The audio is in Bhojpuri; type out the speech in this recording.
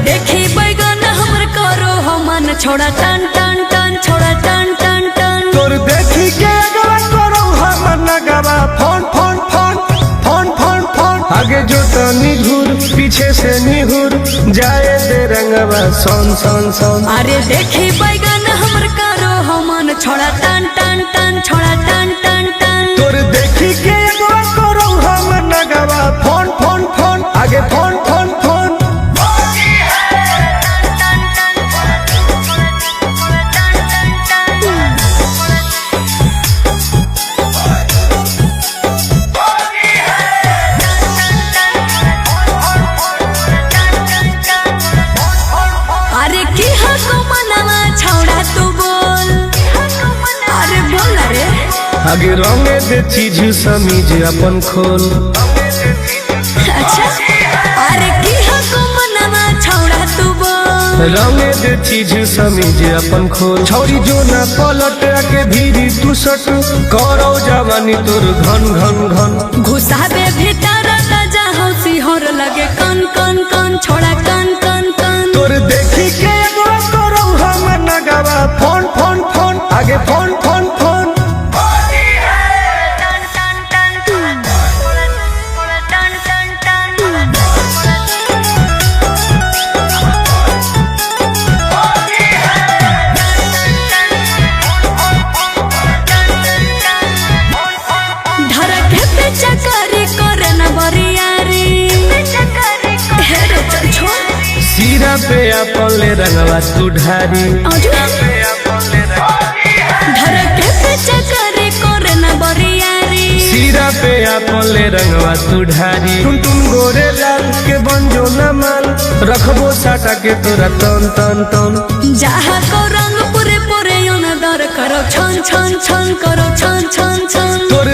देखी बैगन हमर करो हमन छोड़ा टन टन टन छोड़ा टन टन टन तोर देखी के अगवा करो हमन नगवा phone phone phone phone phone phone आगे जो तनी घूर पीछे से निहुर जाए दे रंगवा सोन सोन सोन। अरे देखी बैगन हमर करो हमन छोड़ा टन टन टन छोड़ा टन टन टन तोर देखी के अगवा करो हमन नगवा फोन फोन फोन आगे फोन फोन फोन। अरे की हको मनवा छोड़ा तू बोल अरे बोल रे आगे रंगे दे चीज समीज अपन खोल। अच्छा अरे की हको मनवा छोड़ा तू बोल रंगे दे चीज समीज अपन खोल। छौरी जो ना पलट के भीरी तू सट करो जवानी तोर घन घन घन घुसाबे भीतर ताजा हौसी होर लगे कन कन कन छोड़ा कन कन कन तोर देखी के एगो करो हम नगवा फोन फोन फोन आगे फोन फोन फोन। धरके पे चकरी करे न बरियारी हेरे चल छोड़ सीरा पे अपन ले रंगवा तू ढारी। धरके पे चकरी करे न बरियारी सीरा पे अपन ले रंगवा तू ढारी। तुम गोरे लाल के बंजो न माल रखबो साटा के तोरा तन तन तन जहा को रंग पूरे पूरे योन दर करो छन छन छन करो छन छन छन तोर